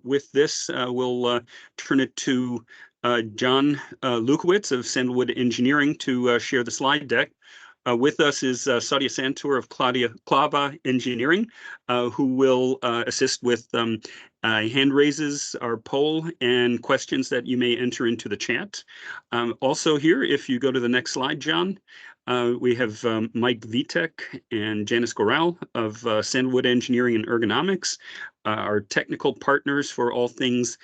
with this, we'll turn it to John Lukowitz of Sandalwood Engineering to share the slide deck. With us is Sadia Santour of Clava Engineering, who will assist with hand raises, our poll, and questions that you may enter into the chat. Also here, if you go to the next slide, John, we have Mike Vitek and Janice Goral of Sandalwood Engineering and Ergonomics, our technical partners for all things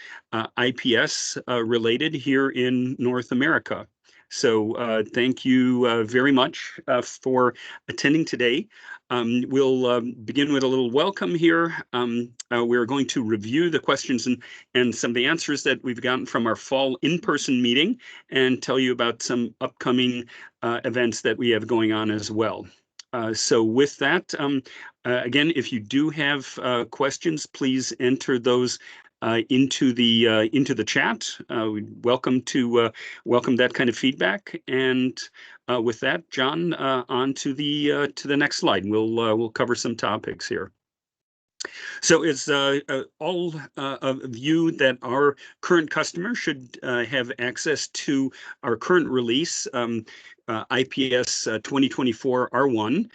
IPS related here in North America. So thank you very much for attending today. We'll begin with a little welcome here. We're going to review the questions and some of the answers that we've gotten from our fall in-person meeting and tell you about some upcoming events that we have going on as well. So with that, again, if you do have questions, please enter those into the chat. We welcome that kind of feedback. And with that, John, on to the next slide. We'll cover some topics here. So it's all of you that are current customers should have access to our current release, IPS 2024 R1.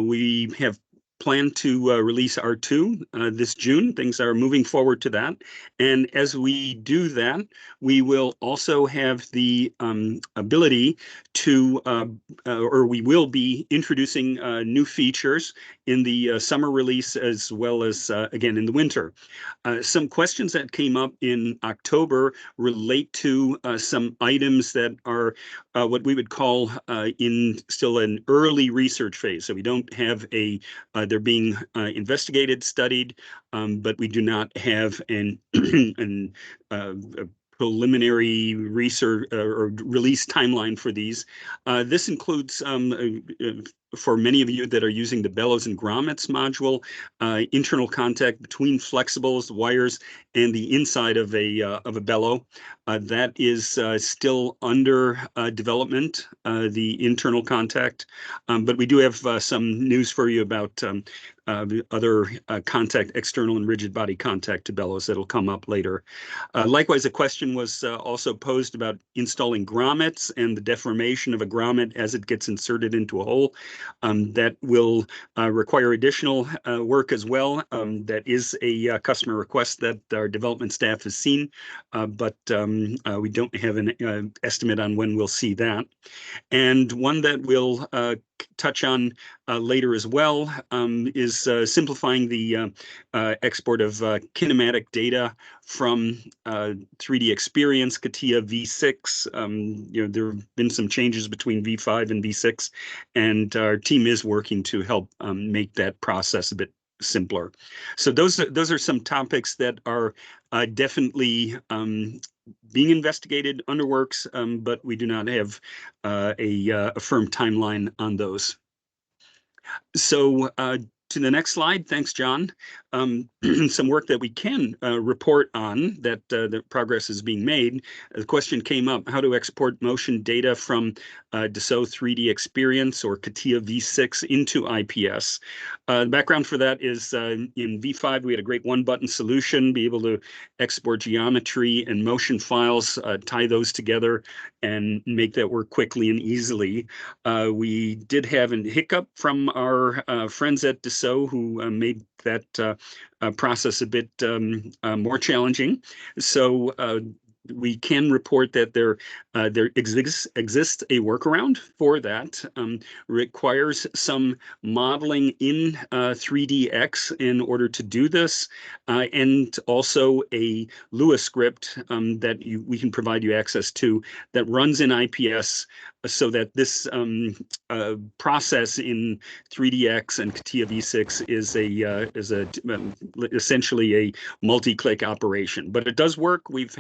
We have plan to release R2 this June. Things are moving forward to that. And as we do that, we will also have the ability to, or we will be introducing new features in the summer release as well as, again, in the winter. Some questions that came up in October relate to some items that are what we would call in still an early research phase. So we don't have they're being investigated, studied, but we do not have a preliminary research or release timeline for these. This includes, for many of you that are using the bellows and grommets module, internal contact between flexibles, wires, and the inside of a bellow. That is still under development, the internal contact. But we do have some news for you about other contact, external and rigid body contact to bellows that'll come up later. Likewise, a question was also posed about installing grommets and the deformation of a grommet as it gets inserted into a hole. That will require additional work as well. That is a customer request that our development staff has seen, but we don't have an estimate on when we'll see that. And one that we'll touch on later as well is simplifying the export of kinematic data from 3D Experience, CATIA V6. There have been some changes between V5 and V6, and our team is working to help make that process a bit simpler. So those are some topics that are definitely being investigated, underworks, but we do not have a firm timeline on those. So to the next slide. Thanks, John. Some work that we can report on that the progress is being made. The question came up, how to export motion data from Dassault 3D Experience or CATIA V6 into IPS. The background for that is in V5, we had a great one-button solution, be able to export geometry and motion files, tie those together, and make that work quickly and easily. We did have a hiccup from our friends at Dassault who made that process a bit more challenging. So we can report that there exists a workaround for that. Requires some modeling in 3DX in order to do this, and also a Lua script that we can provide you access to that runs in IPS, so that this process in 3DX and CATIA V6 is essentially a multi-click operation. But it does work. We've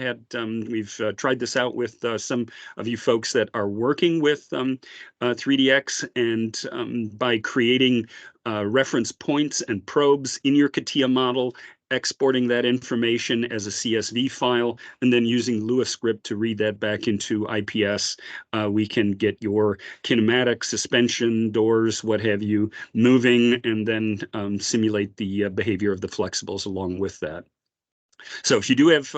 tried this out with some of you folks that are working with 3DX, and by creating reference points and probes in your CATIA model, exporting that information as a CSV file, and then using Lua script to read that back into IPS, we can get your kinematic, suspension, doors, what have you, moving, and then simulate the behavior of the flexibles along with that. So if you do have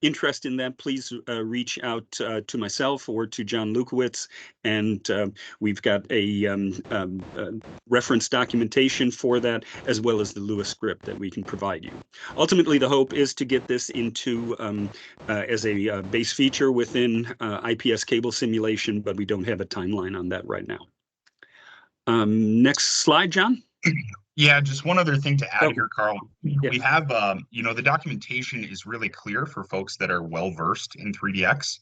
interest in that, please reach out to myself or to John Lukowitz, and we've got a reference documentation for that, as well as the Lewis script that we can provide you. Ultimately, the hope is to get this into as a base feature within IPS cable simulation, but we don't have a timeline on that right now. Next slide, John. Yeah, just one other thing to add here, Carl. Yeah. We have, the documentation is really clear for folks that are well-versed in 3DX.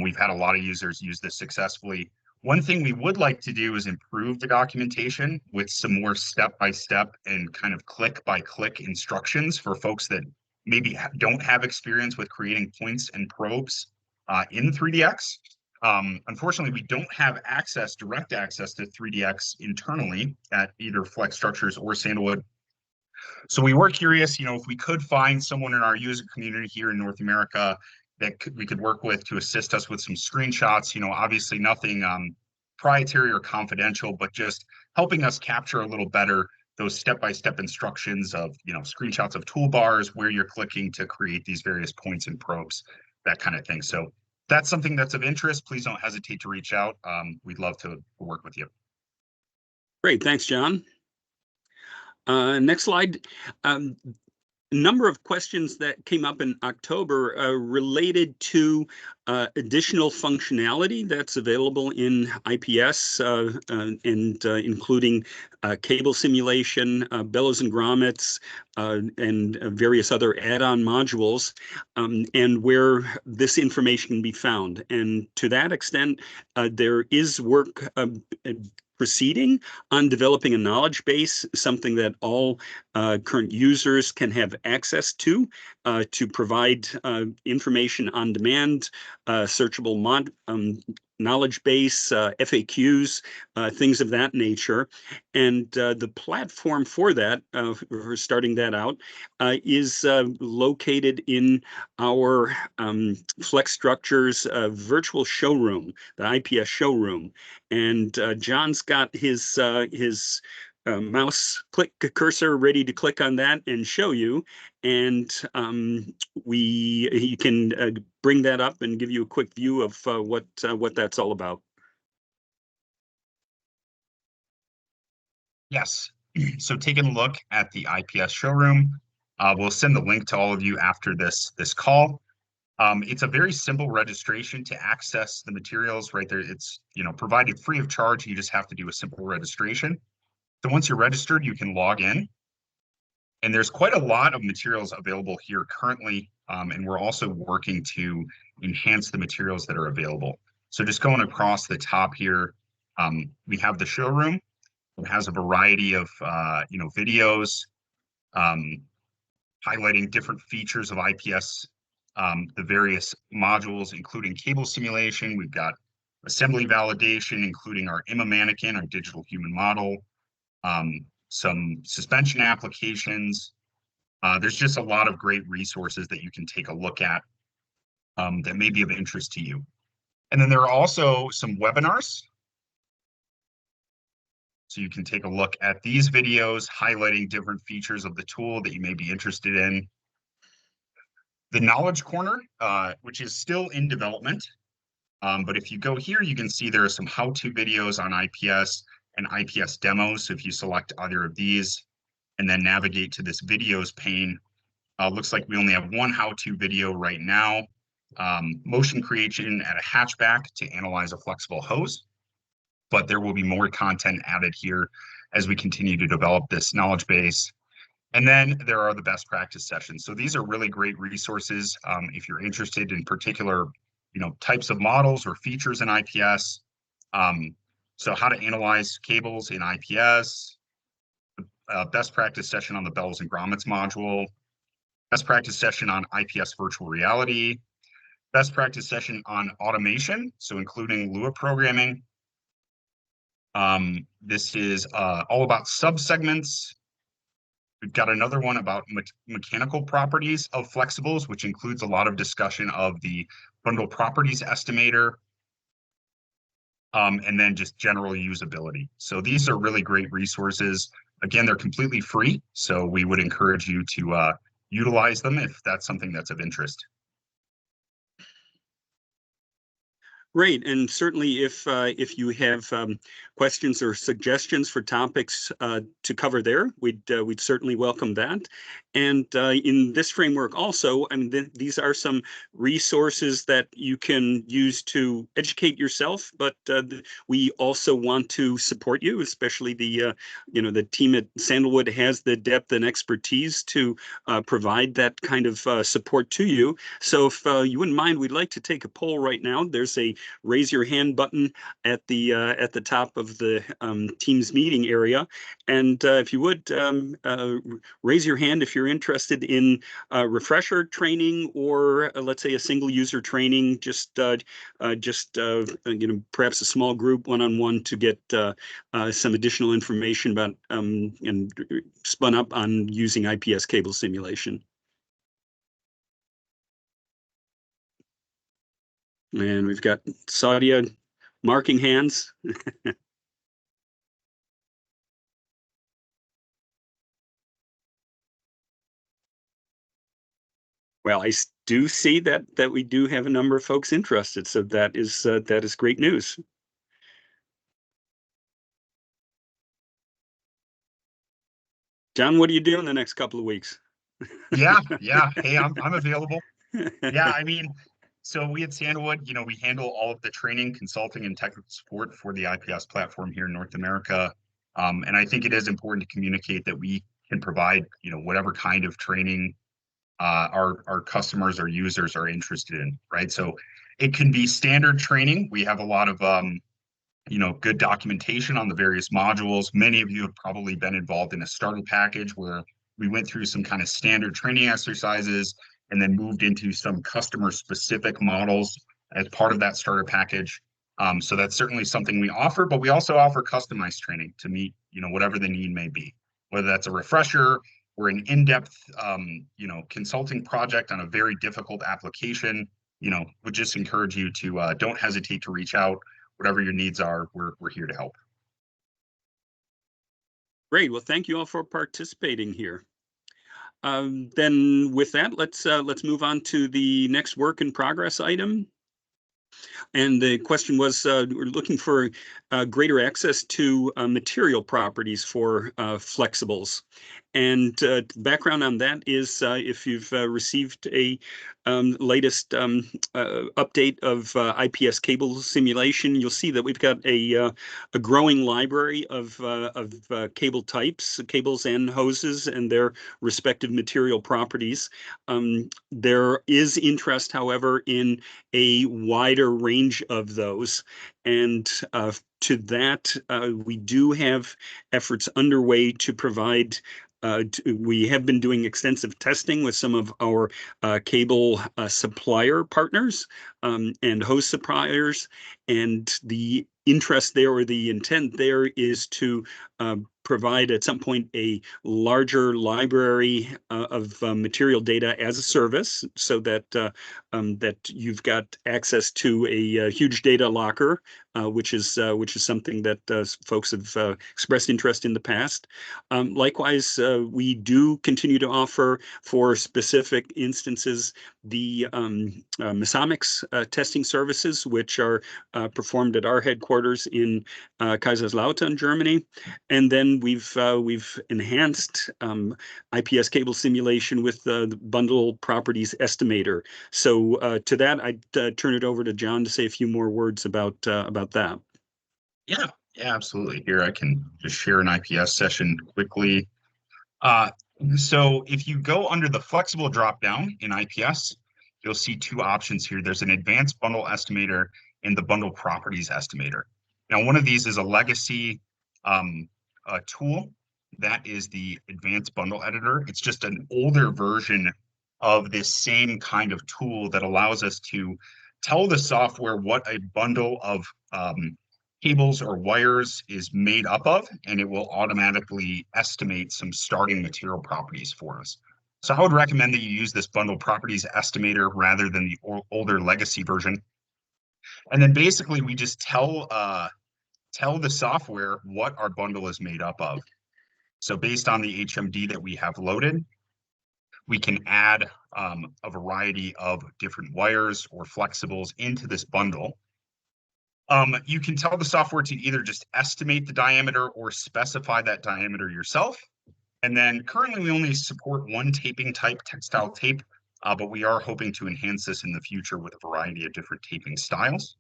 We've had a lot of users use this successfully. One thing we would like to do is improve the documentation with some more step-by-step and kind of click-by-click instructions for folks that maybe don't have experience with creating points and probes in 3DX. Unfortunately, we don't have direct access to 3DX internally at either fleXstructures or Sandalwood. So we were curious, if we could find someone in our user community here in North America that we could work with to assist us with some screenshots, obviously nothing proprietary or confidential, but just helping us capture a little better those step-by-step instructions of, screenshots of toolbars, where you're clicking to create these various points and probes, that kind of thing. So that's something that's of interest. Please don't hesitate to reach out. We'd love to work with you. Great, thanks, John. Next slide. Number of questions that came up in October related to additional functionality that's available in IPS, and including cable simulation, bellows and grommets, and various other add-on modules, and where this information can be found. And to that extent, there is work proceeding on developing a knowledge base, something that all current users can have access to provide information on demand, searchable knowledge base, FAQs, things of that nature. And the platform for that, for starting that out, is located in our fleXstructures virtual showroom, the IPS showroom. And John's got his mouse cursor ready to click on that and show you, and he can bring that up and give you a quick view of what that's all about. Yes. So taking a look at the IPS showroom, we'll send the link to all of you after this call. It's a very simple registration to access the materials right there. It's provided free of charge. You just have to do a simple registration. So once you're registered, you can log in. And there's quite a lot of materials available here currently. And we're also working to enhance the materials that are available. So just going across the top here, we have the showroom. It has a variety of videos highlighting different features of IPS, the various modules, including cable simulation. We've got assembly validation, including our IMA mannequin, our digital human model, some suspension applications. There's just a lot of great resources that you can take a look at that may be of interest to you. And then there are also some webinars. So you can take a look at these videos highlighting different features of the tool that you may be interested in. The Knowledge Corner, which is still in development, but if you go here, you can see there are some how-to videos on IPS and IPS demos. So if you select either of these and then navigate to this videos pane, looks like we only have one how-to video right now. Motion creation at a hatchback to analyze a flexible hose. But there will be more content added here as we continue to develop this knowledge base. And then there are the best practice sessions. So these are really great resources if you're interested in particular, types of models or features in IPS. So how to analyze cables in IPS, best practice session on the bellows and grommets module, best practice session on IPS virtual reality, best practice session on automation, so including Lua programming. This is all about subsegments. We've got another one about mechanical properties of flexibles, which includes a lot of discussion of the bundle properties estimator, and then just general usability. So these are really great resources. Again, they're completely free, so we would encourage you to utilize them if that's something that's of interest. Great, and certainly if you have questions or suggestions for topics to cover there, we'd certainly welcome that. And in this framework also, I mean, these are some resources that you can use to educate yourself, but we also want to support you, especially the the team at Sandalwood has the depth and expertise to provide that kind of support to you. So if you wouldn't mind, we'd like to take a poll right now. There's a raise your hand button at the top of the Teams meeting area, and if you would raise your hand if you're interested in refresher training or let's say a single user training, just perhaps a small group one-on-one to get some additional information about and spun up on using IPS cable simulation. And we've got Sadia marking hands. Well, I do see that we do have a number of folks interested, so that is great news. John, what do you do in the next couple of weeks? Yeah. Hey, I'm available. Yeah, I mean, so we at Sandalwood, we handle all of the training, consulting, and technical support for the IPS platform here in North America. And I think it is important to communicate that we can provide, whatever kind of training our customers or users are interested in, right? So it can be standard training. We have a lot of good documentation on the various modules. Many of you have probably been involved in a starter package where we went through some kind of standard training exercises and then moved into some customer specific models as part of that starter package. So that's certainly something we offer, but we also offer customized training to meet, whatever the need may be, whether that's a refresher or an in-depth, consulting project on a very difficult application. Would just encourage you to don't hesitate to reach out. Whatever your needs are, we're here to help. Great. Well, thank you all for participating here. Then with that, let's move on to the next work in progress item. And the question was, we're looking for greater access to material properties for flexibles. And background on that is if you've received a latest update of IPS cable simulation, you'll see that we've got a growing library of cable types, cables and hoses, and their respective material properties. There is interest, however, in a wider range of those. And to that, we do have efforts underway to provide we have been doing extensive testing with some of our cable supplier partners and host suppliers, and the interest there or the intent there is to provide at some point a larger library of material data as a service, so that that you've got access to a huge data locker, which is something that folks have expressed interest in the past. Likewise, we do continue to offer for specific instances the Mesomics testing services, which are performed at our headquarters in Kaiserslautern, Germany. And then we've enhanced IPS cable simulation with the bundle properties estimator. So to that, I'd turn it over to John to say a few more words about that. Yeah, absolutely. Here, I can just share an IPS session quickly. So if you go under the flexible dropdown in IPS, you'll see two options here. There's an advanced bundle estimator and the bundle properties estimator. Now, one of these is a legacy tool. That is the advanced bundle editor. It's just an older version of this same kind of tool that allows us to tell the software what a bundle of cables or wires is made up of, and it will automatically estimate some starting material properties for us. So I would recommend that you use this bundle properties estimator rather than the older legacy version. And then basically we just tell the software what our bundle is made up of. So based on the HMD that we have loaded, we can add a variety of different wires or flexibles into this bundle. You can tell the software to either just estimate the diameter or specify that diameter yourself. And then currently we only support one taping type, textile tape, but we are hoping to enhance this in the future with a variety of different taping styles.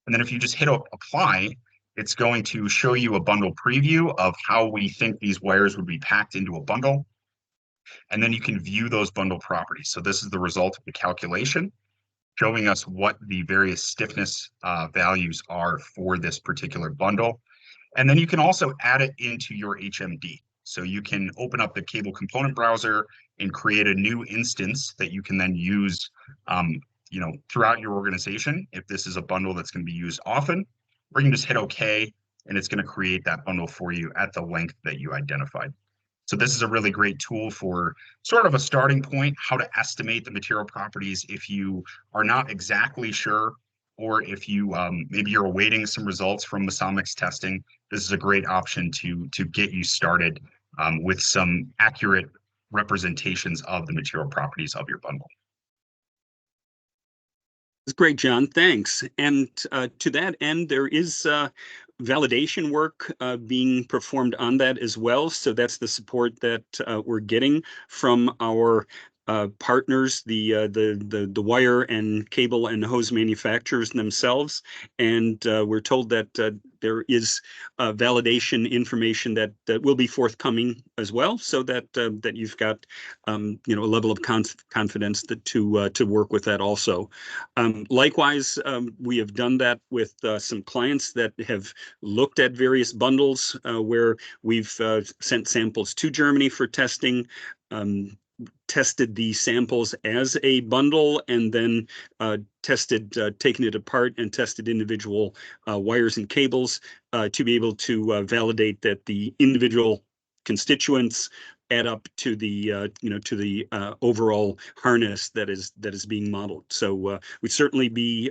And then if you just hit apply, it's going to show you a bundle preview of how we think these wires would be packed into a bundle. And then you can view those bundle properties. So this is the result of the calculation, showing us what the various stiffness values are for this particular bundle. And then you can also add it into your HMD. So you can open up the cable component browser and create a new instance that you can then use throughout your organization. If this is a bundle that's going to be used often, or you can just hit OK, and it's going to create that bundle for you at the length that you identified. So this is a really great tool for sort of a starting point, how to estimate the material properties if you are not exactly sure, or if you maybe you're awaiting some results from Masomix testing. This is a great option to get you started with some accurate representations of the material properties of your bundle. That's great, John. Thanks. And to that end, there is validation work being performed on that as well. So that's the support that we're getting from our partners, the wire and cable and hose manufacturers themselves. And we're told that there is validation information that will be forthcoming as well, so that that you've got a level of confidence to work with that also. Likewise, we have done that with some clients that have looked at various bundles where we've sent samples to Germany for testing. Tested the samples as a bundle, and then taken it apart and tested individual wires and cables to be able to validate that the individual constituents add up to the overall harness that is being modeled. So we'd certainly be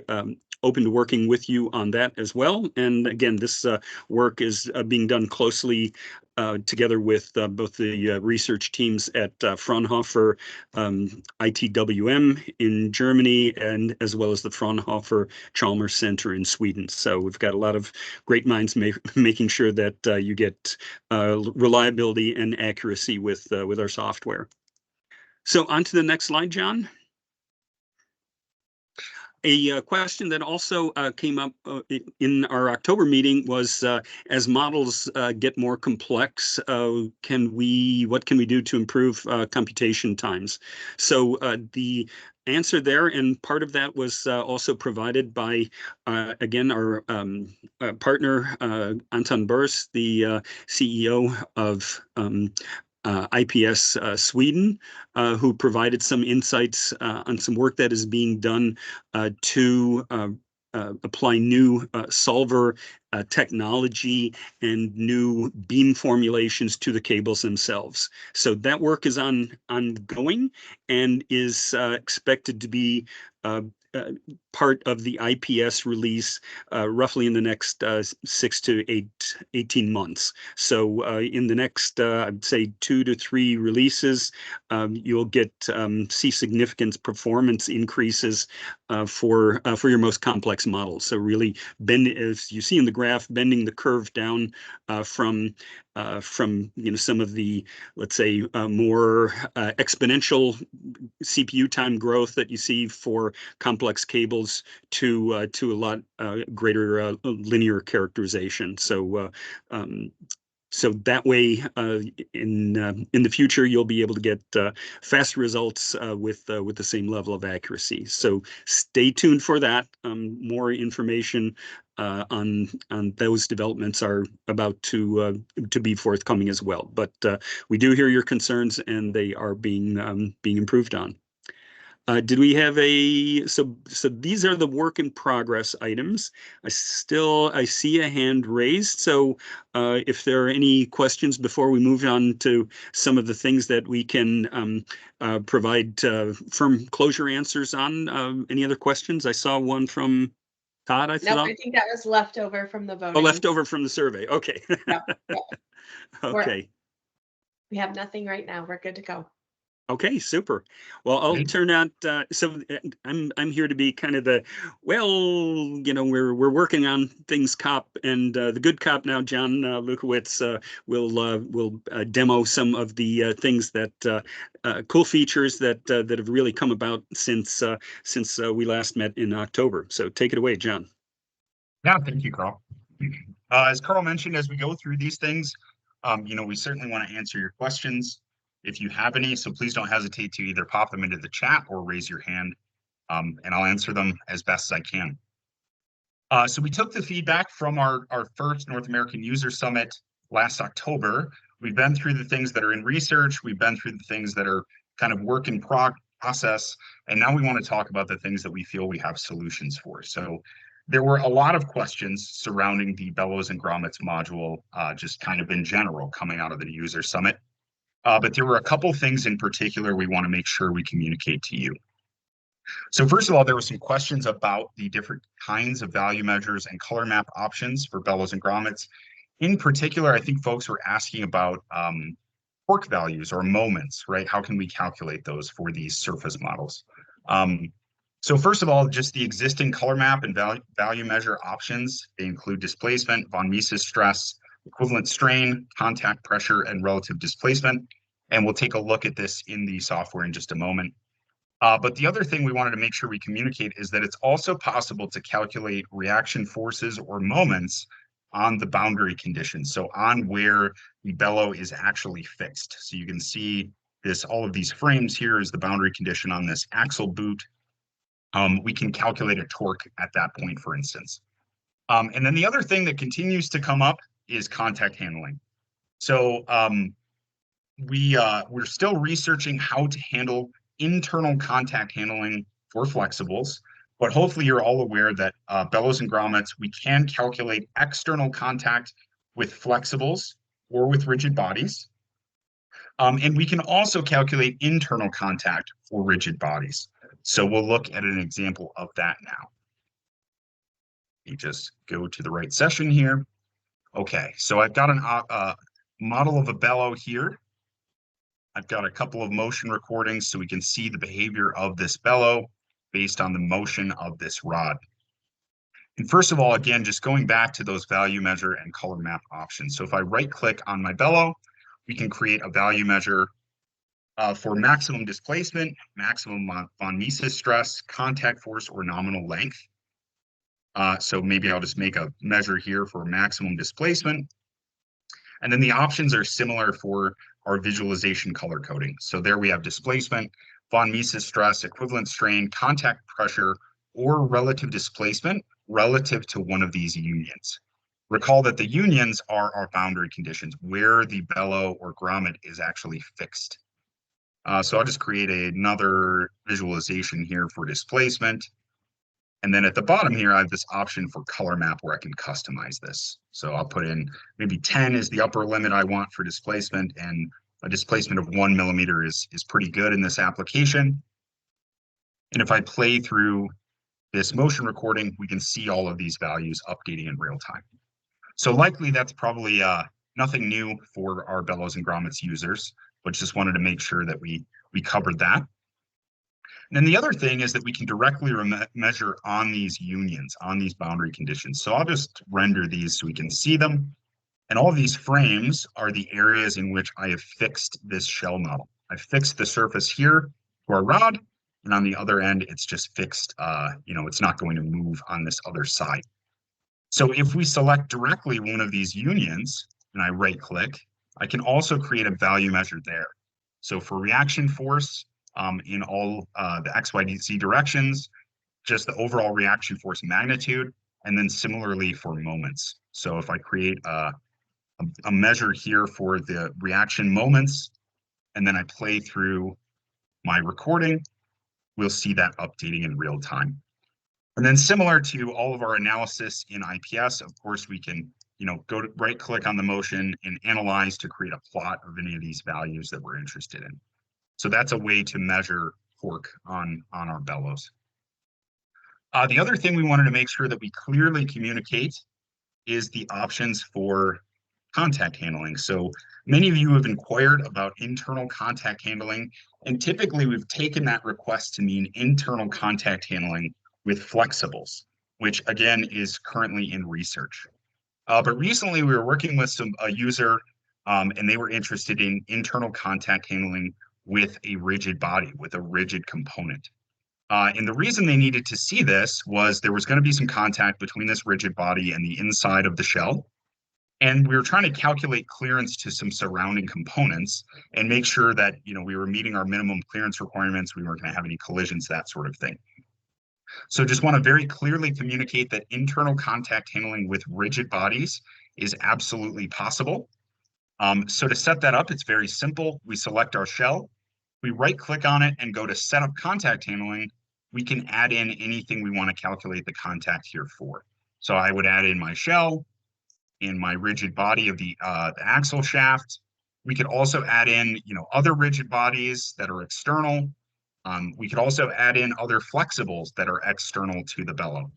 open to working with you on that as well. And again, this work is being done closely together with both the research teams at Fraunhofer ITWM in Germany, and as well as the Fraunhofer Chalmers Center in Sweden. So we've got a lot of great minds making sure that you get reliability and accuracy with our software. So on to the next slide, John. A question that also came up in our October meeting was, as models get more complex, what can we do to improve computation times? So the answer there, and part of that was also provided by, again, our partner, Anton Burs, the CEO of IPS Sweden, who provided some insights on some work that is being done to apply new solver technology and new beam formulations to the cables themselves. So that work is ongoing and is expected to be part of the IPS release roughly in the next 6 to 18 months. So in the next, I'd say 2 to 3 releases, you'll see significant performance increases for your most complex models. So really, as you see in the graph, bending the curve down from some of the, let's say, more exponential CPU time growth that you see for complex cables to a lot greater linear characterization. So so that way, in the future, you'll be able to get fast results with the same level of accuracy. So stay tuned for that. More information on those developments are about to be forthcoming as well. But we do hear your concerns, and they are being improved on. Did we have so these are the work in progress items. I see a hand raised. So if there are any questions before we move on to some of the things that we can provide firm closure answers on, any other questions? I saw one from Todd, I thought. No, I think that was leftover from the voting. Oh, leftover from the survey. Okay. Yep. Okay. We have nothing right now. We're good to go. Okay, super. Well, I'll Great. turn out. I'm here to be kind of the, well, we're working on things cop, and the good cop now. John Lukowitz will demo some of the things that cool features that have really come about since we last met in October. So take it away, John. Yeah, thank you, Carl. As Carl mentioned, as we go through these things, we certainly want to answer your questions if you have any. So please don't hesitate to either pop them into the chat or raise your hand, and I'll answer them as best as I can. So we took the feedback from our first North American User Summit last October. We've been through the things that are in research. We've been through the things that are kind of work in process. And now we want to talk about the things that we feel we have solutions for. So there were a lot of questions surrounding the bellows and grommets module, just kind of in general coming out of the User Summit. But there were a couple things in particular we want to make sure we communicate to you. So first of all, there were some questions about the different kinds of value measures and color map options for bellows and grommets. In particular, I think folks were asking about torque values or moments, right? How can we calculate those for these surface models? So first of all, just the existing color map and value measure options, they include displacement, von Mises stress, equivalent strain, contact pressure, and relative displacement. And we'll take a look at this in the software in just a moment. But the other thing we wanted to make sure we communicate is that it's also possible to calculate reaction forces or moments on the boundary conditions. So on where the bellow is actually fixed. So you can see this, all of these frames here is the boundary condition on this axle boot. We can calculate a torque at that point, for instance. And then the other thing that continues to come up is contact handling. So we're still researching how to handle internal contact handling for flexibles, but hopefully you're all aware that bellows and grommets, we can calculate external contact with flexibles or with rigid bodies. And we can also calculate internal contact for rigid bodies. So we'll look at an example of that now. Let me just go to the right session here. Okay, so I've got a model of a bellow here. I've got a couple of motion recordings so we can see the behavior of this bellow based on the motion of this rod. And first of all, again, just going back to those value measure and color map options. So if I right click on my bellow, we can create a value measure for maximum displacement, maximum von Mises stress, contact force, or nominal length. So maybe I'll just make a measure here for maximum displacement. And then the options are similar for our visualization color coding. So there we have displacement, von Mises stress, equivalent strain, contact pressure, or relative displacement relative to one of these unions. Recall that the unions are our boundary conditions, where the bellow or grommet is actually fixed. So I'll just create another visualization here for displacement. And then at the bottom here, I have this option for color map where I can customize this. So I'll put in maybe 10 is the upper limit I want for displacement, and a displacement of 1 millimeter is pretty good in this application. And if I play through this motion recording, we can see all of these values updating in real time. So likely that's probably nothing new for our bellows and grommets users, but just wanted to make sure that we covered that. And then the other thing is that we can directly measure on these unions, on these boundary conditions. So I'll just render these so we can see them. And all of these frames are the areas in which I have fixed this shell model. I've fixed the surface here for a rod, and on the other end, it's just fixed, it's not going to move on this other side. So if we select directly one of these unions, and I right click, I can also create a value measure there. So for reaction force, in all the X, Y, Z directions, just the overall reaction force magnitude, and then similarly for moments. So if I create a measure here for the reaction moments, and then I play through my recording, we'll see that updating in real time. And then similar to all of our analysis in IPS, of course, we can go to right click on the motion and analyze to create a plot of any of these values that we're interested in. So that's a way to measure torque on our bellows. The other thing we wanted to make sure that we clearly communicate is the options for contact handling. So many of you have inquired about internal contact handling, and typically we've taken that request to mean internal contact handling with flexibles, which again is currently in research. But recently we were working with a user and they were interested in internal contact handling with a rigid body, with a rigid component. And the reason they needed to see this was there was going to be some contact between this rigid body and the inside of the shell. And we were trying to calculate clearance to some surrounding components and make sure that, we were meeting our minimum clearance requirements. We weren't going to have any collisions, that sort of thing. So just want to very clearly communicate that internal contact handling with rigid bodies is absolutely possible. So to set that up, it's very simple. We select our shell, we right click on it and go to set up contact handling. We can add in anything we want to calculate the contact here for. So I would add in my shell, in my rigid body of the axle shaft. We could also add in, other rigid bodies that are external. We could also add in other flexibles that are external to the bellow.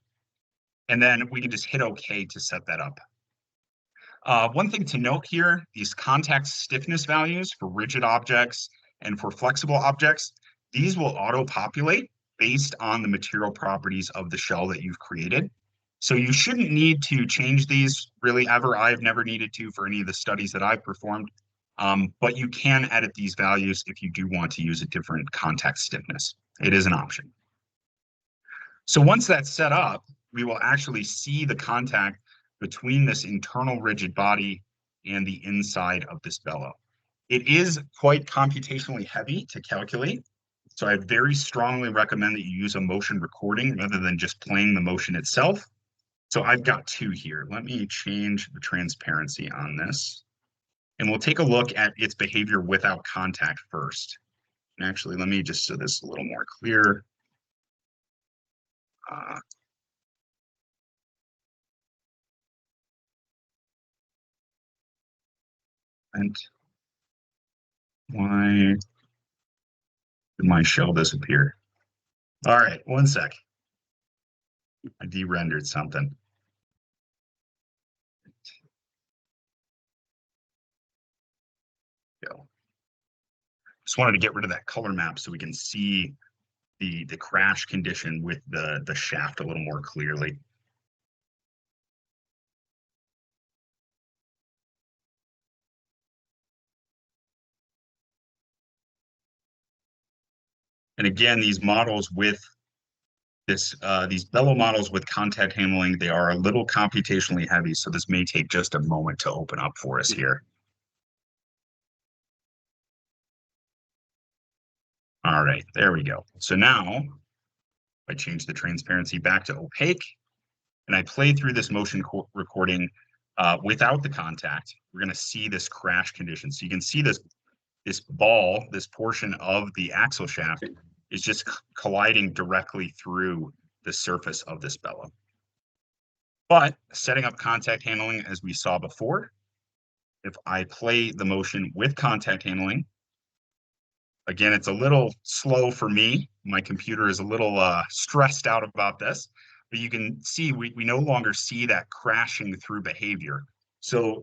And then we can just hit OK to set that up. One thing to note here, these contact stiffness values for rigid objects and for flexible objects, these will auto-populate based on the material properties of the shell that you've created. So you shouldn't need to change these really ever. I've never needed to for any of the studies that I've performed, but you can edit these values if you do want to use a different contact stiffness. It is an option. So once that's set up, we will actually see the contact between this internal rigid body and the inside of this bellow. It is quite computationally heavy to calculate, so I very strongly recommend that you use a motion recording rather than just playing the motion itself. So I've got two here. Let me change the transparency on this, and we'll take a look at its behavior without contact first. And actually, let me just so this is a little more clear. And why did my shell disappear? All right, one sec. I de-rendered something. Go. Just wanted to get rid of that color map so we can see the crash condition with the shaft a little more clearly. And again, these models with these bellow models with contact handling, they are a little computationally heavy, so this may take just a moment to open up for us here. All right, there we go. So now I change the transparency back to opaque, and I play through this motion recording without the contact. We're going to see this crash condition. So you can see this ball, this portion of the axle shaft is just colliding directly through the surface of this bellow. But setting up contact handling, as we saw before, if I play the motion with contact handling, again, it's a little slow for me. My computer is a little stressed out about this, but you can see we no longer see that crashing through behavior. So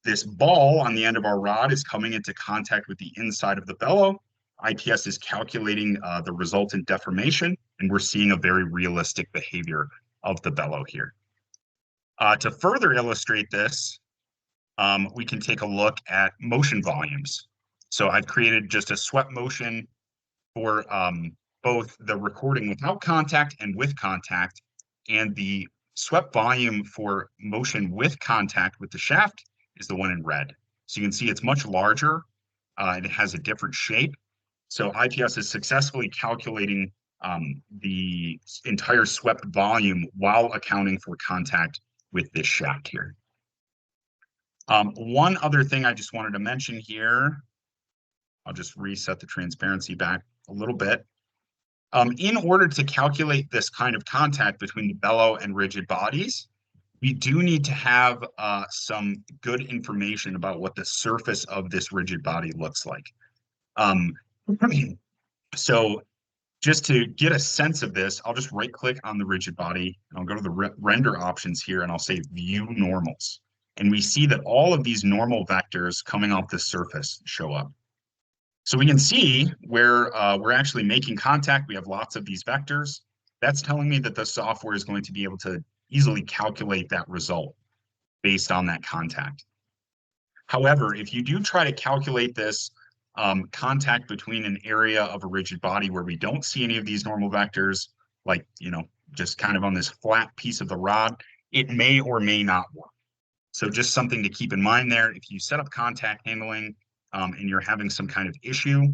this ball on the end of our rod is coming into contact with the inside of the bellow. IPS is calculating the resultant deformation, and we're seeing a very realistic behavior of the bellow here. To further illustrate this, we can take a look at motion volumes. So I've created just a swept motion for both the recording without contact and with contact, and the swept volume for motion with contact with the shaft is the one in red. So you can see it's much larger and it has a different shape. So IPS is successfully calculating the entire swept volume while accounting for contact with this shaft here. One other thing I just wanted to mention here, I'll just reset the transparency back a little bit. In order to calculate this kind of contact between the bellow and rigid bodies, we do need to have some good information about what the surface of this rigid body looks like. So just to get a sense of this, I'll just right click on the rigid body and I'll go to the render options here and I'll say view normals. And we see that all of these normal vectors coming off the surface show up. So we can see where we're actually making contact. We have lots of these vectors. That's telling me that the software is going to be able to easily calculate that result based on that contact. However, if you do try to calculate this contact between an area of a rigid body where we don't see any of these normal vectors, like, just kind of on this flat piece of the rod, it may or may not work. So just something to keep in mind there. If you set up contact handling and you're having some kind of issue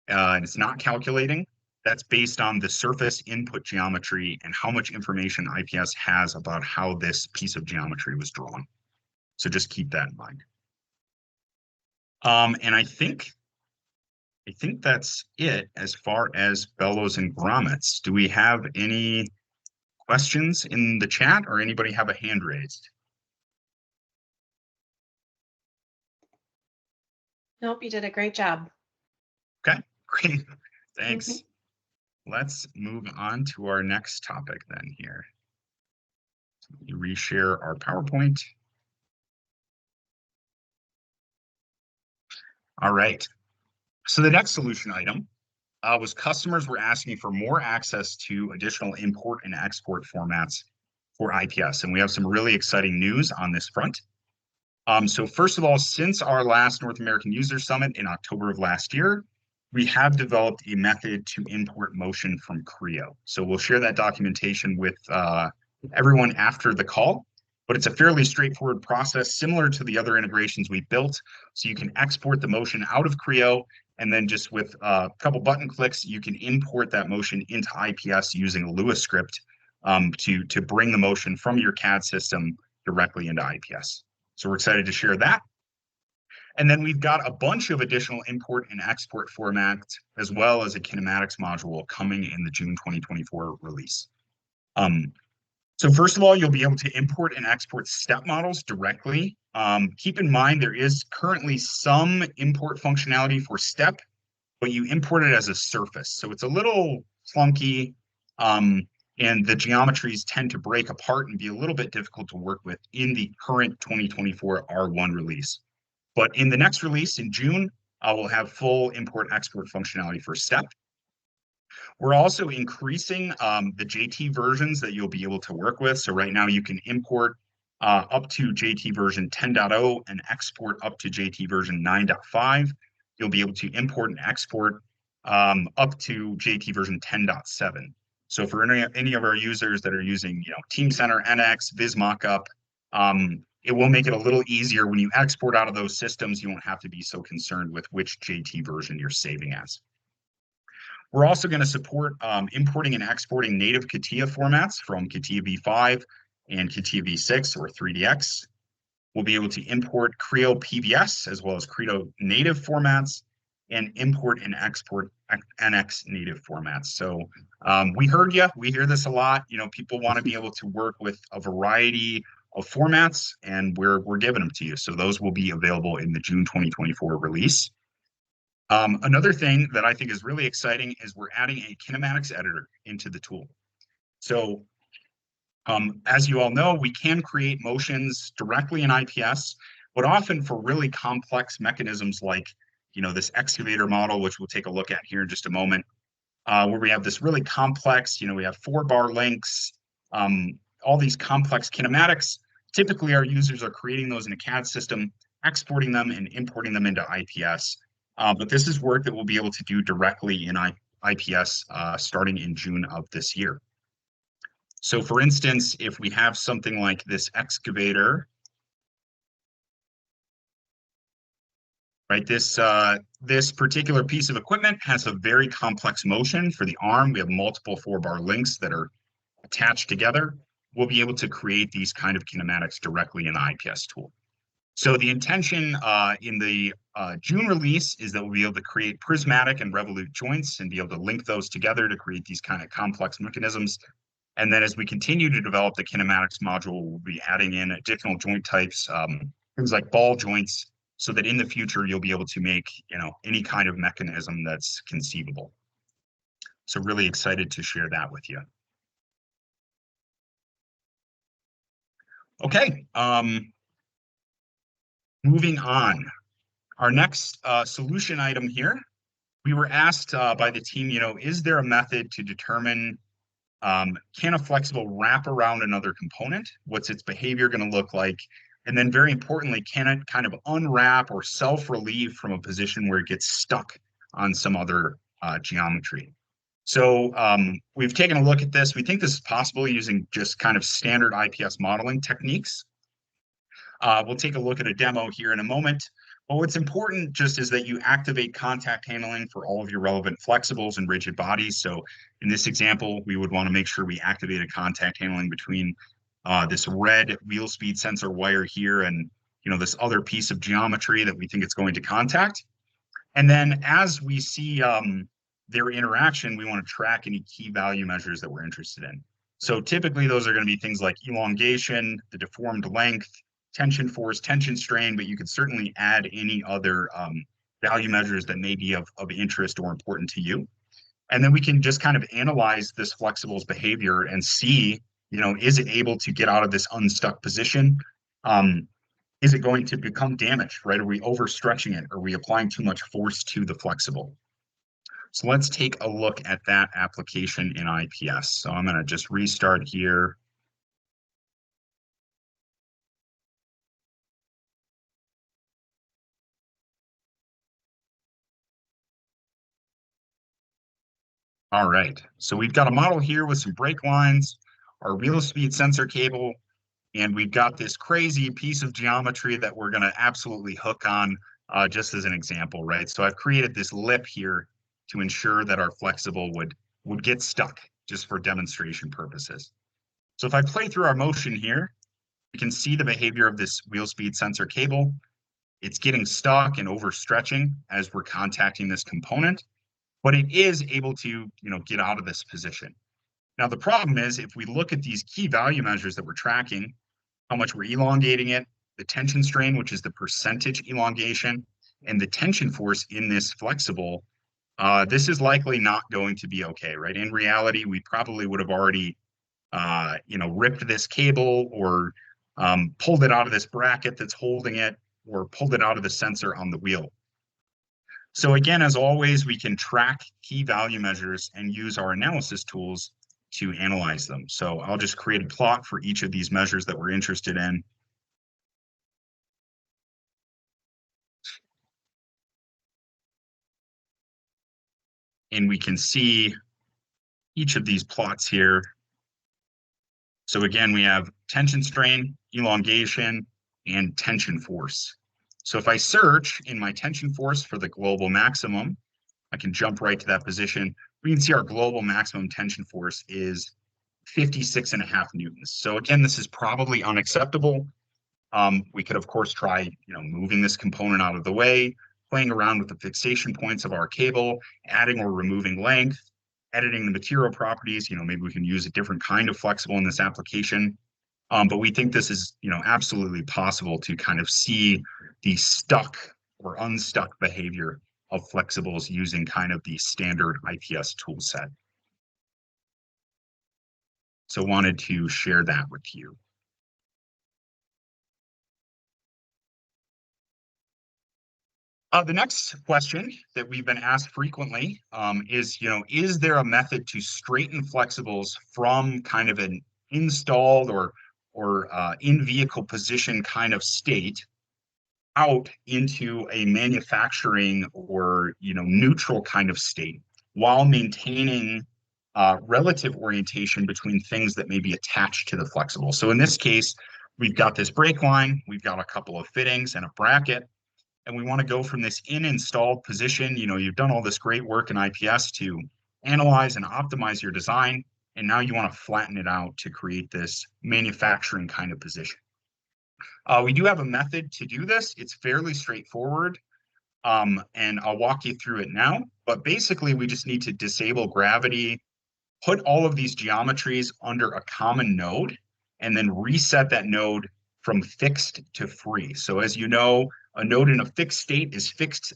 and it's not calculating, that's based on the surface input geometry and how much information IPS has about how this piece of geometry was drawn. So just keep that in mind. And I think that's it as far as bellows and grommets. Do we have any questions in the chat or anybody have a hand raised? Nope, you did a great job. Okay, great. Thanks. Let's move on to our next topic then here. So let me reshare our PowerPoint. All right. So the next solution item was customers were asking for more access to additional import and export formats for IPS. And we have some really exciting news on this front. So first of all, since our last North American User Summit in October of last year, we have developed a method to import motion from Creo. So we'll share that documentation with everyone after the call, but it's a fairly straightforward process similar to the other integrations we built. So you can export the motion out of Creo, and then just with a couple button clicks, you can import that motion into IPS using a Lua script to bring the motion from your CAD system directly into IPS. So we're excited to share that. And then we've got a bunch of additional import and export formats, as well as a kinematics module coming in the June 2024 release. So first of all, you'll be able to import and export step models directly. Keep in mind, there is currently some import functionality for step, but you import it as a surface. So it's a little clunky, and the geometries tend to break apart and be a little bit difficult to work with in the current 2024 R1 release. But in the next release in June, we'll have full import-export functionality for step. We're also increasing the JT versions that you'll be able to work with. So right now you can import up to JT version 10.0 and export up to JT version 9.5. You'll be able to import and export up to JT version 10.7. So for any of our users that are using, Team Center, NX, VisMockup, it will make it a little easier when you export out of those systems. You won't have to be so concerned with which JT version you're saving as. We're also going to support importing and exporting native CATIA formats from CATIA V5 and CATIA V6 or 3DX. We'll be able to import Creo PBS as well as Creo native formats and import and export NX native formats. So we heard you. We hear this a lot. People want to be able to work with a variety of formats, and we're giving them to you. So those will be available in the June 2024 release. Another thing that I think is really exciting is we're adding a kinematics editor into the tool. So as you all know, we can create motions directly in IPS, but often for really complex mechanisms like, this excavator model, which we'll take a look at here in just a moment, where we have this really complex, we have 4-bar links, all these complex kinematics. Typically, our users are creating those in a CAD system, exporting them and importing them into IPS. But this is work that we'll be able to do directly in IPS starting in June of this year. So for instance, if we have something like this excavator, right, this particular piece of equipment has a very complex motion for the arm. We have multiple 4-bar links that are attached together. We'll be able to create these kind of kinematics directly in the IPS tool. So the intention in the June release is that we'll be able to create prismatic and revolute joints and be able to link those together to create these kind of complex mechanisms. And then as we continue to develop the kinematics module, we'll be adding in additional joint types, things like ball joints, so that in the future, you'll be able to make, any kind of mechanism that's conceivable. So really excited to share that with you. Okay. Moving on, our next solution item here, we were asked by the team, is there a method to determine can a flexible wrap around another component? What's its behavior going to look like? And then very importantly, can it kind of unwrap or self-relieve from a position where it gets stuck on some other geometry? So we've taken a look at this. We think this is possible using just kind of standard IPS modeling techniques. We'll take a look at a demo here in a moment. But what's important just is that you activate contact handling for all of your relevant flexibles and rigid bodies. So in this example, we would want to make sure we activated contact handling between this red wheel speed sensor wire here and this other piece of geometry that we think it's going to contact. And then as we see their interaction, we want to track any key value measures that we're interested in. So typically those are going to be things like elongation, the deformed length, tension force, tension strain, but you could certainly add any other value measures that may be of interest or important to you. And then we can just kind of analyze this flexible's behavior and see, is it able to get out of this unstuck position? Is it going to become damaged, right? Are we overstretching it? Are we applying too much force to the flexible? So let's take a look at that application in IPS. So I'm going to just restart here. All right, so we've got a model here with some brake lines, our wheel speed sensor cable, and we've got this crazy piece of geometry that we're going to absolutely hook on just as an example, right? So I've created this lip here to ensure that our flexible would get stuck just for demonstration purposes. So if I play through our motion here, you can see the behavior of this wheel speed sensor cable. It's getting stuck and overstretching as we're contacting this component, but it is able to, get out of this position. Now, the problem is if we look at these key value measures that we're tracking, how much we're elongating it, the tension strain, which is the percentage elongation, and the tension force in this flexible, this is likely not going to be okay, right? In reality, we probably would have already, ripped this cable or pulled it out of this bracket that's holding it or pulled it out of the sensor on the wheel. So again, as always, we can track key value measures and use our analysis tools to analyze them. So I'll just create a plot for each of these measures that we're interested in. And we can see each of these plots here. So again, we have tension strain, elongation, and tension force. So if I search in my tension force for the global maximum, I can jump right to that position. We can see our global maximum tension force is 56.5 newtons. So again, this is probably unacceptable. We could, of course, try, moving this component out of the way, playing around with the fixation points of our cable, adding or removing length, editing the material properties. Maybe we can use a different kind of flexible in this application. But we think this is, absolutely possible to kind of see the stuck or unstuck behavior of flexibles using kind of the standard IPS tool set. So wanted to share that with you. The next question that we've been asked frequently is, is there a method to straighten flexibles from kind of an installed or in-vehicle position kind of state out into a manufacturing or neutral kind of state while maintaining relative orientation between things that may be attached to the flexible? So in this case, we've got this brake line, we've got a couple of fittings and a bracket, and we want to go from this installed position. You've done all this great work in IPS to analyze and optimize your design, and now you want to flatten it out to create this manufacturing kind of position. We do have a method to do this. It's fairly straightforward, and I'll walk you through it now. But basically, we just need to disable gravity, put all of these geometries under a common node, and then reset that node from fixed to free. So as you know, a node in a fixed state is fixed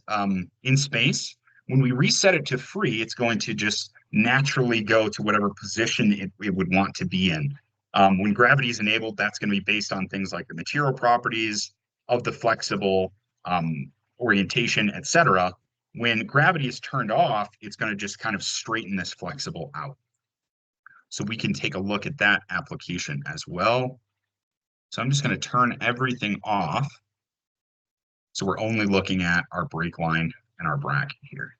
in space. When we reset it to free, it's going to just naturally go to whatever position it would want to be in. When gravity is enabled, that's going to be based on things like the material properties, of the flexible orientation, etc. When gravity is turned off, it's going to just kind of straighten this flexible out. So we can take a look at that application as well. So I'm just going to turn everything off. So we're only looking at our brake line and our bracket here.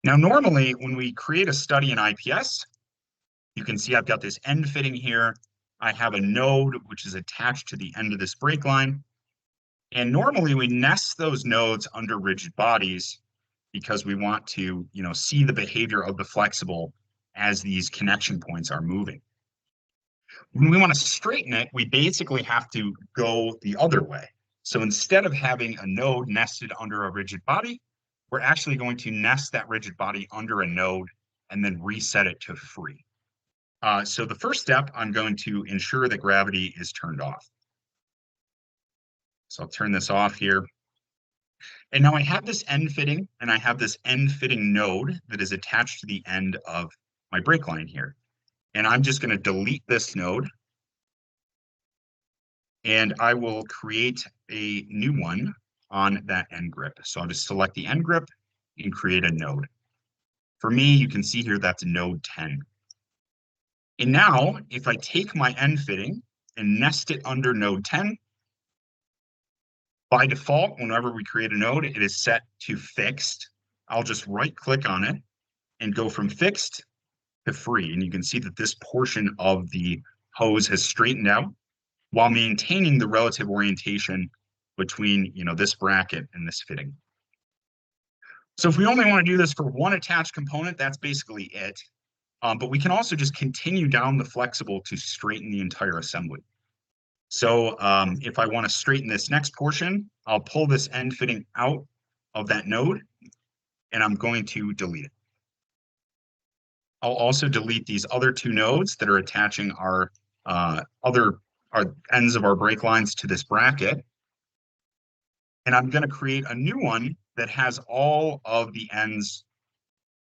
Now, normally when we create a study in IPS, you can see I've got this end fitting here. I have a node which is attached to the end of this brake line. And normally we nest those nodes under rigid bodies because we want to, see the behavior of the flexible as these connection points are moving. When we want to straighten it, we basically have to go the other way. So instead of having a node nested under a rigid body, we're actually going to nest that rigid body under a node and then reset it to free. So the first step, I'm going to ensure that gravity is turned off. So I'll turn this off here. And now I have this end fitting, and I have this end fitting node that is attached to the end of my brake line here. And I'm just going to delete this node. And I will create a new one on that end grip. So I'll just select the end grip and create a node. For me, you can see here that's node 10. And now, if I take my end fitting and nest it under node 10, by default, whenever we create a node, it is set to fixed. I'll just right click on it and go from fixed to free. And you can see that this portion of the hose has straightened out while maintaining the relative orientation between, this bracket and this fitting. So if we only want to do this for one attached component, that's basically it. But we can also just continue down the flexible to straighten the entire assembly. So if I want to straighten this next portion, I'll pull this end fitting out of that node, and I'm going to delete it. I'll also delete these other two nodes that are attaching our ends of our brake lines to this bracket. And I'm going to create a new one that has all of the ends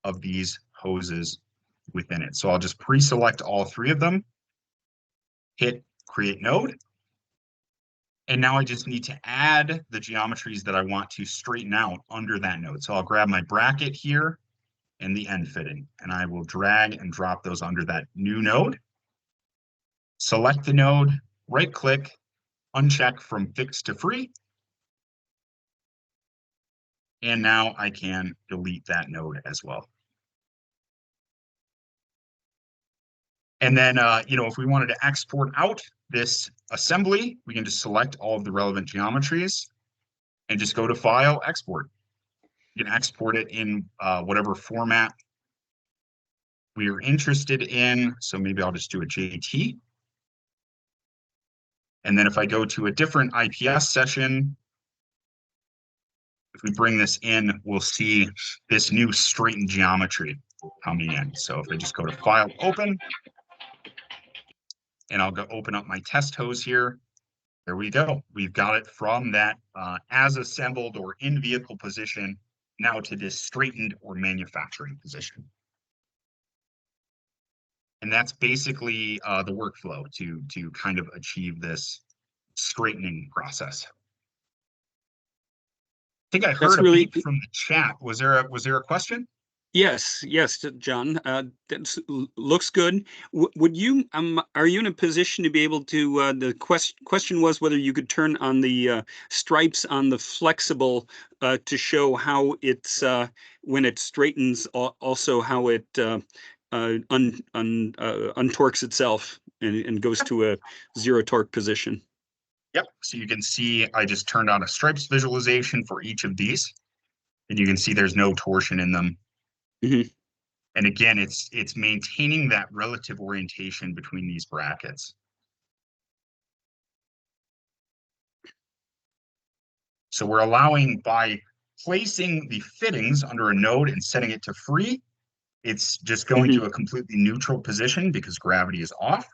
of these hoses within it. So I'll just pre-select all three of them, hit create node. And now I just need to add the geometries that I want to straighten out under that node. So I'll grab my bracket here and the end fitting, and I will drag and drop those under that new node. Select the node, right click, uncheck from fixed to free. And now I can delete that node as well. And then, if we wanted to export out this assembly, we can just select all of the relevant geometries and just go to File, Export. You can export it in whatever format we are interested in. So maybe I'll just do a JT. And then if I go to a different IPS session, if we bring this in, we'll see this new straightened geometry coming in. So if I just go to File, Open, and I'll go open up my test hose here. There we go. We've got it from that as assembled or in vehicle position now to this straightened or manufacturing position. And that's basically the workflow to kind of achieve this straightening process. I think I heard a beep from the chat. Was there a question? Yes, John. That looks good. Would you are you in a position to be able to? The question was whether you could turn on the stripes on the flexible to show how it's when it straightens, also how it untorques itself and goes to a zero torque position. Yep. So you can see I just turned on a stripes visualization for each of these, and you can see there's no torsion in them. Mm-hmm. And again, it's maintaining that relative orientation between these brackets. So we're allowing, by placing the fittings under a node and setting it to free, it's just going to a completely neutral position because gravity is off.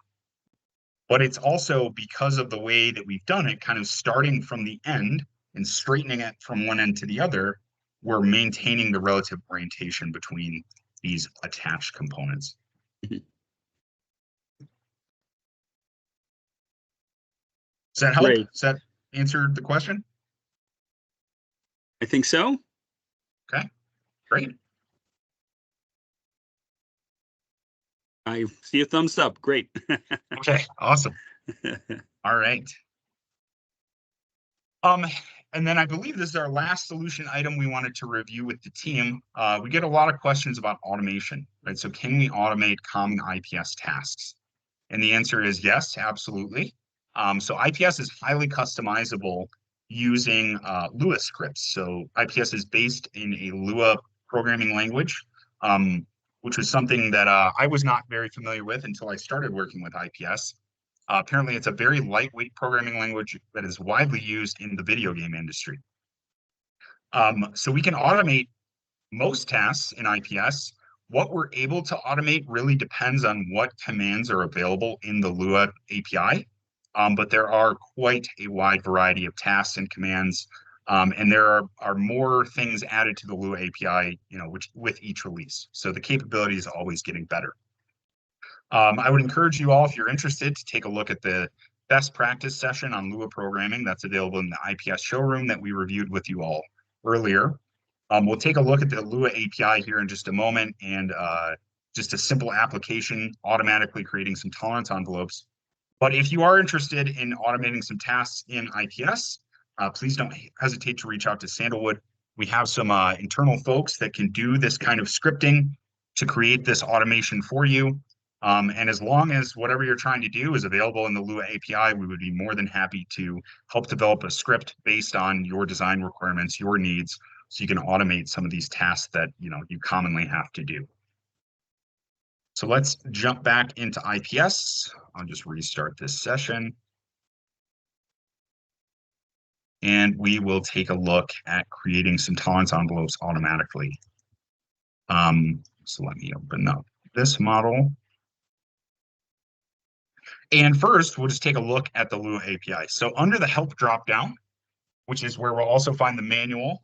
But it's also, because of the way that we've done it, kind of starting from the end and straightening it from one end to the other, we're maintaining the relative orientation between these attached components. Does that help? Great. answered the question? I think so. Okay, great. I see a thumbs up. Great. Okay, awesome. All right. And then I believe this is our last solution item we wanted to review with the team. We get a lot of questions about automation, right? So can we automate common IPS tasks? And the answer is yes, absolutely. So IPS is highly customizable using Lua scripts. So IPS is based in a Lua programming language, which was something that I was not very familiar with until I started working with IPS. Apparently, it's a very lightweight programming language that is widely used in the video game industry. So we can automate most tasks in IPS. What we're able to automate really depends on what commands are available in the Lua API. But there are quite a wide variety of tasks and commands. And there are more things added to the Lua API, which with each release. So the capability is always getting better. I would encourage you all, if you're interested, to take a look at the best practice session on Lua programming that's available in the IPS showroom that we reviewed with you all earlier. We'll take a look at the Lua API here in just a moment, and just a simple application automatically creating some tolerance envelopes. But if you are interested in automating some tasks in IPS, please don't hesitate to reach out to Sandalwood. We have some internal folks that can do this kind of scripting to create this automation for you. And as long as whatever you're trying to do is available in the Lua API, we would be more than happy to help develop a script based on your design requirements, your needs, so you can automate some of these tasks that you commonly have to do. So let's jump back into IPS. I'll just restart this session. And we will take a look at creating some tolerance envelopes automatically. So let me open up this model. And first, we'll just take a look at the Lua API. So under the help dropdown, which is where we'll also find the manual,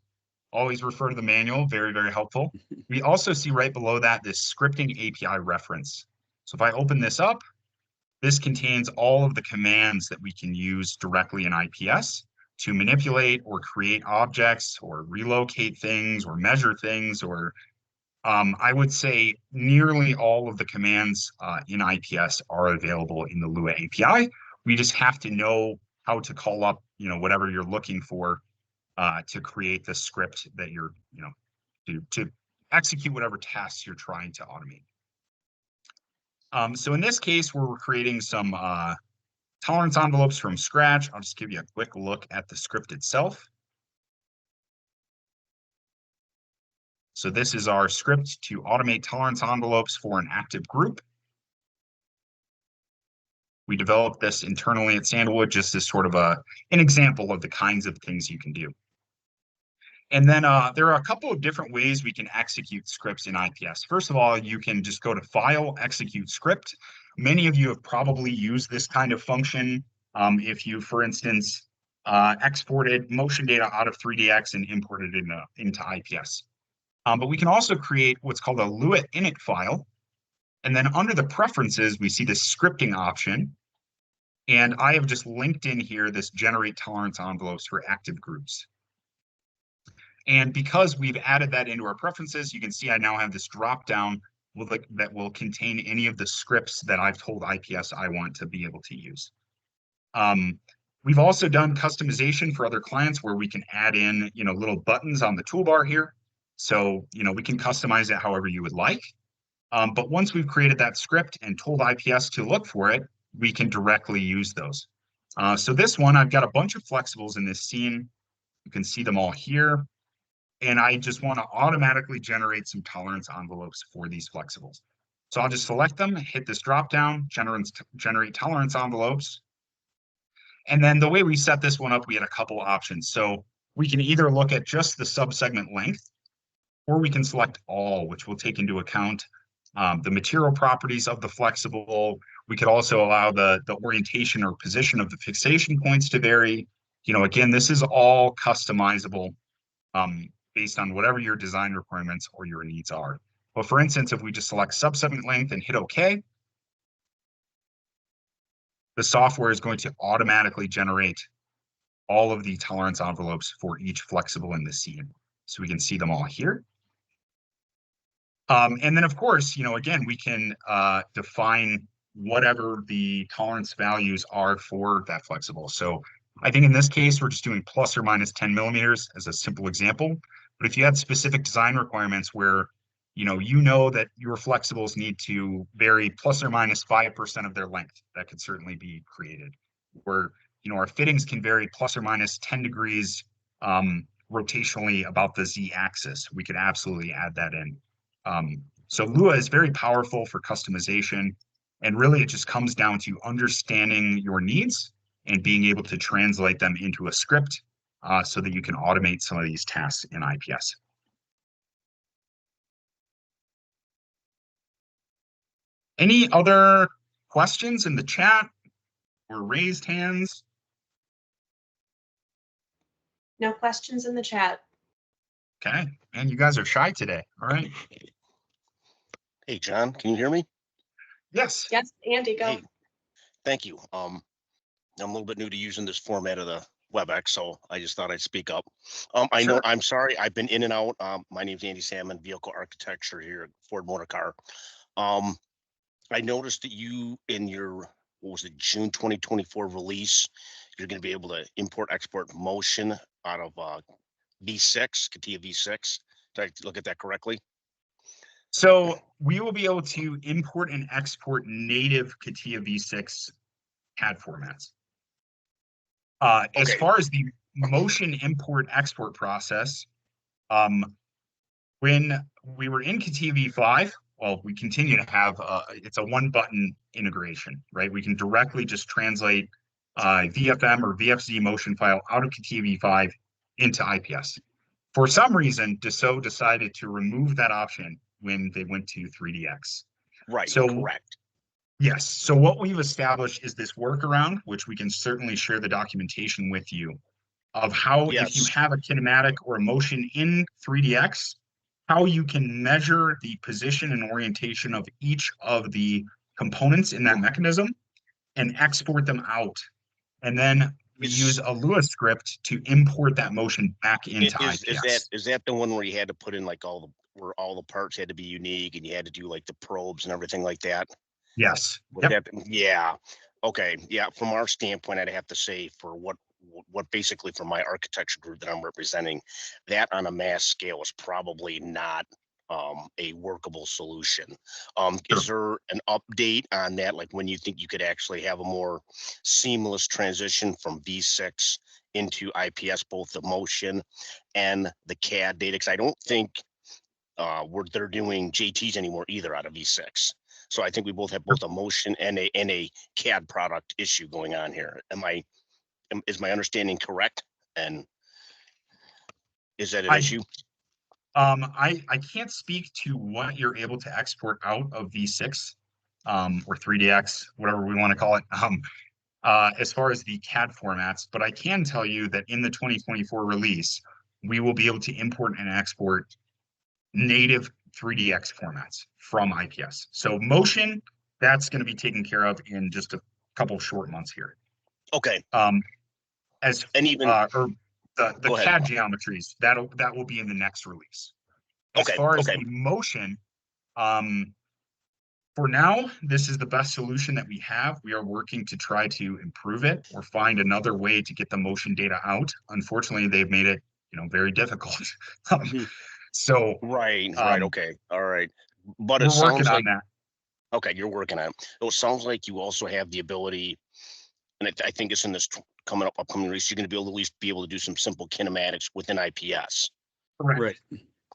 always refer to the manual, very, very helpful. We also see right below that this scripting API reference. So if I open this up, this contains all of the commands that we can use directly in IPS to manipulate or create objects or relocate things or measure things, or I would say nearly all of the commands in IPS are available in the Lua API. We just have to know how to call up, whatever you're looking for to create the script that you're, to execute whatever tasks you're trying to automate. So in this case, we're creating some tolerance envelopes from scratch. I'll just give you a quick look at the script itself. So this is our script to automate tolerance envelopes for an active group. We developed this internally at Sandalwood, just as sort of an example of the kinds of things you can do. And then there are a couple of different ways we can execute scripts in IPS. First of all, you can just go to File, Execute Script. Many of you have probably used this kind of function if you, for instance, exported motion data out of 3DX and imported it into IPS. But we can also create what's called a Lua init file. And then under the preferences, we see this scripting option. And I have just linked in here this generate tolerance envelopes for active groups. And because we've added that into our preferences, you can see I now have this drop down that will contain any of the scripts that I've told IPS I want to be able to use. We've also done customization for other clients where we can add in, little buttons on the toolbar here. So, we can customize it however you would like. But once we've created that script and told IPS to look for it, we can directly use those. So this one, I've got a bunch of flexibles in this scene. You can see them all here. And I just want to automatically generate some tolerance envelopes for these flexibles. So I'll just select them, hit this drop down, generate tolerance envelopes. And then the way we set this one up, we had a couple options. So we can either look at just the subsegment length, or we can select all, which will take into account the material properties of the flexible. We could also allow the orientation or position of the fixation points to vary. Again, this is all customizable based on whatever your design requirements or your needs are. But for instance, if we just select subsegment length and hit OK, the software is going to automatically generate all of the tolerance envelopes for each flexible in the seam. So we can see them all here. And then of course, again, we can define whatever the tolerance values are for that flexible. So I think in this case, we're just doing plus or minus 10 millimeters as a simple example. But if you had specific design requirements where, you know that your flexibles need to vary plus or minus 5% of their length, that could certainly be created. Where, our fittings can vary plus or minus 10 degrees rotationally about the Z-axis. We could absolutely add that in. So Lua is very powerful for customization, and really it just comes down to understanding your needs and being able to translate them into a script so that you can automate some of these tasks in IPS. Any other questions in the chat or raised hands? No questions in the chat. Okay, and you guys are shy today. All right. Hey, John, can you hear me? Yes. Yes, Andy, go. Hey, thank you. I'm a little bit new to using this format of the WebEx, so I just thought I'd speak up. I know, Sure. I'm sorry, I've been in and out. My name's Andy Salmon, Vehicle Architecture here at Ford Motor Car. I noticed that you, in your, what was it, June 2024 release, you're going to be able to import, export motion out of V6, CATIA V6. Did I look at that correctly? So we will be able to import and export native CATIA V6 CAD formats. As Okay. far as the motion import export process, when we were in CATIA V5, well, we continue to have, it's a one button integration, right? We can directly just translate VFM or VFZ motion file out of CATIA V5 into IPS. For some reason, Dassault decided to remove that option when they went to 3DX. Right, So, correct. yes. So what we've established is this workaround, which we can certainly share the documentation with you, of how if you Yes. have a kinematic or a motion in 3DX, how you can measure the position and orientation of each of the components in that mechanism and export them out. And then we use a Lua script to import that motion back into IPS. Is that the one where you had to put in like where all the parts had to be unique and you had to do like the probes and everything like that? Yes. Yep. Yeah. Okay. Yeah. From our standpoint, I'd have to say for what basically for my architecture group that I'm representing, that on a mass scale is probably not a workable solution. Is there an update on that? Like when you think you could actually have a more seamless transition from V6 into IPS, both the motion and the CAD data? Because I don't think they're doing JTs anymore either out of V6. So I think we both have both a motion and a CAD product issue going on here. Is my understanding correct? And is that an issue? I can't speak to what you're able to export out of V6 or 3DX, whatever we want to call it, as far as the CAD formats, but I can tell you that in the 2024 release, we will be able to import and export native 3DX formats from IPS. So motion, that's going to be taken care of in just a couple short months here. Okay. The CAD geometries, that will be in the next release. As far as the motion, for now, this is the best solution that we have. We are working to try to improve it or find another way to get the motion data out. Unfortunately, they've made it, very difficult. So right. Okay. All right. But we're working on that. Okay, you're working on it. It sounds like you also have the ability, and I think it's in this upcoming release, you're going to be able to at least be able to do some simple kinematics within IPS. Correct. Right.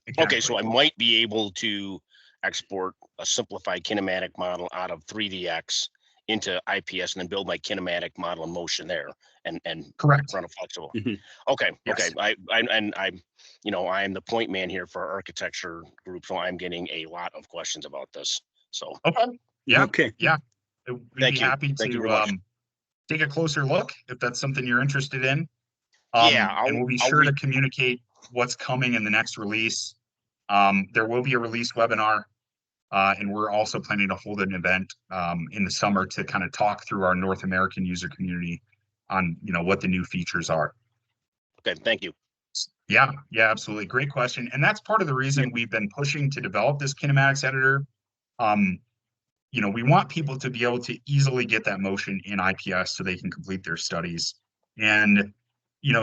Exactly. Okay, so I might be able to export a simplified kinematic model out of 3DX into IPS and then build my kinematic model in motion there and correct, run a flexible. Mhm. Okay. Yes. Okay. I'm the point man here for our architecture group, so I'm getting a lot of questions about this. So okay. Yeah. Okay. Yeah. We'd Thank be you. happy Thank you to very much. take a closer look if that's something you're interested in. Yeah, and we'll be sure to communicate what's coming in the next release. There will be a release webinar, and we're also planning to hold an event in the summer to kind of talk through our North American user community on what the new features are. Okay, thank you. Yeah, absolutely. Great question. And that's part of the reason we've been pushing to develop this kinematics editor. We want people to be able to easily get that motion in IPS so they can complete their studies. And,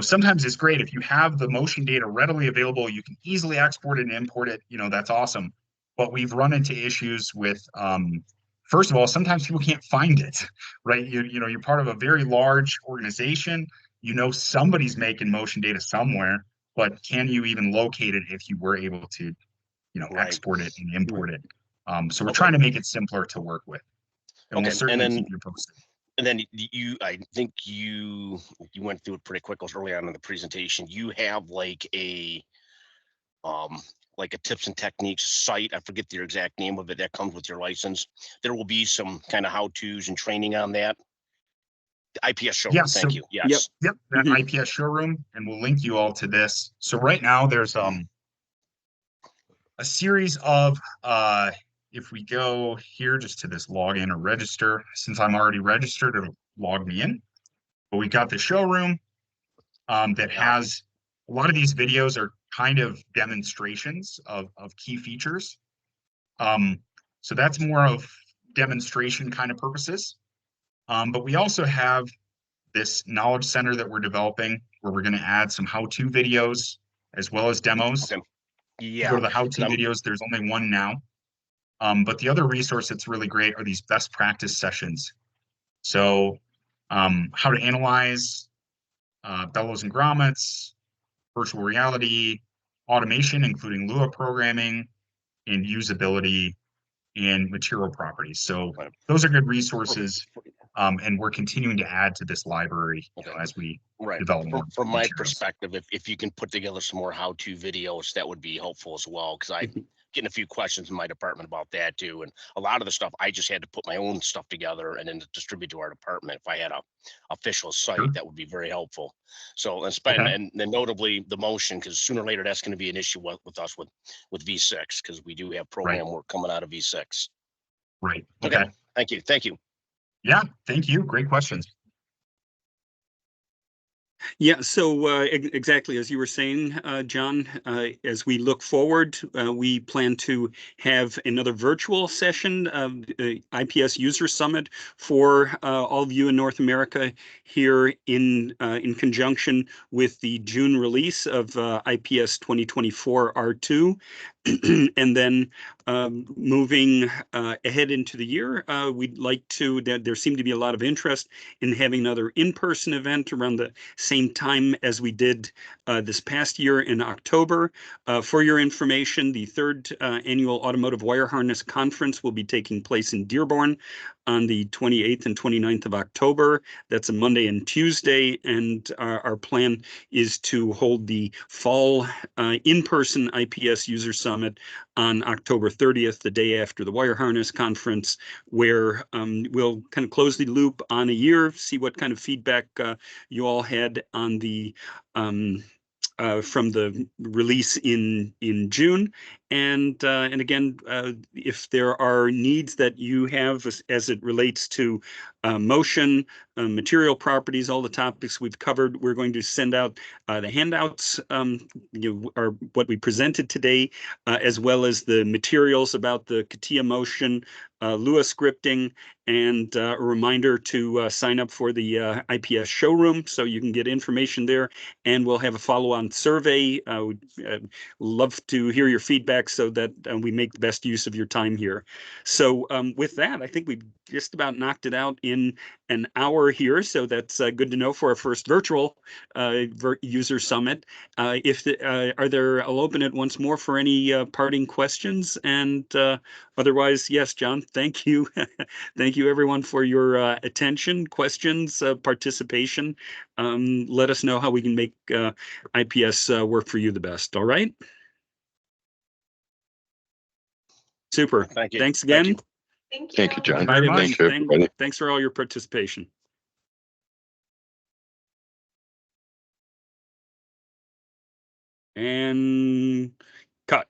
sometimes it's great if you have the motion data readily available, you can easily export it and import it, that's awesome. But we've run into issues with, first of all, sometimes people can't find it, right? You're part of a very large organization, somebody's making motion data somewhere, but can you even locate it if you were able to, Right. export it and import it? So we're Okay. trying to make it simpler to work with. And we'll Okay, certainly and then keep you posted. and then I think you went through it pretty quick early on in the presentation. You have like a tips and techniques site. I forget the exact name of it that comes with your license. There will be some kind of how-tos and training on that. The IPS showroom. Yeah, Thank you. Yes. Yep, that IPS showroom, and we'll link you all to this. So right now there's a series of if we go here just to this login or register, since I'm already registered, it'll log me in. But we got the showroom that has a lot of these videos are kind of demonstrations of key features. So that's more of demonstration kind of purposes. But we also have this knowledge center that we're developing where we're going to add some how-to videos as well as demos. Okay. If you go to the how-to videos, there's only one now. But the other resource that's really great are these best practice sessions. So how to analyze bellows and grommets, virtual reality, automation, including Lua programming, and usability and material properties. So those are good resources. And we're continuing to add to this library as we develop more. From my perspective, if you can put together some more how-to videos, that would be helpful as well, because I'm getting a few questions in my department about that too. And a lot of the stuff I just had to put my own stuff together and then distribute to our department. If I had a official site, that would be very helpful. So and then notably the motion, because sooner or later that's going to be an issue with us with V6, because we do have program work coming out of V6. Right. Okay. Thank you. Yeah, thank you. Great questions. Yeah, so exactly as you were saying, John, as we look forward, we plan to have another virtual session of the IPS User Summit for all of you in North America here in conjunction with the June release of IPS 2024 R2. And then moving ahead into the year, we'd like to, there seemed to be a lot of interest in having another in-person event around the same time as we did this past year in October. For your information, the third annual Automotive Wire Harness Conference will be taking place in Dearborn on the 28th and 29th of October. That's a Monday and Tuesday, and our plan is to hold the fall in-person IPS User Summit on October 30th, the day after the Wire Harness Conference, where we'll kind of close the loop on a year, see what kind of feedback you all had on the from the release in June, and again, if there are needs that you have as it relates to motion, material properties, all the topics we've covered, we're going to send out the handouts, or what we presented today, as well as the materials about the CATIA motion, Lua scripting, and a reminder to sign up for the IPS showroom so you can get information there. And we'll have a follow-on survey. We'd love to hear your feedback so that we make the best use of your time here. So with that, I think we've just about knocked it out in an hour here. So that's good to know for our first virtual user summit. Are there, I'll open it once more for any parting questions. And otherwise, yes, John, thank you. Thank you everyone for your attention, questions, participation. Let us know how we can make IPS work for you the best. All right. Super. Thank you. Thanks again. Thank you. Thank you, John. Very much. Thank you, everybody. Thanks for all your participation. And cut.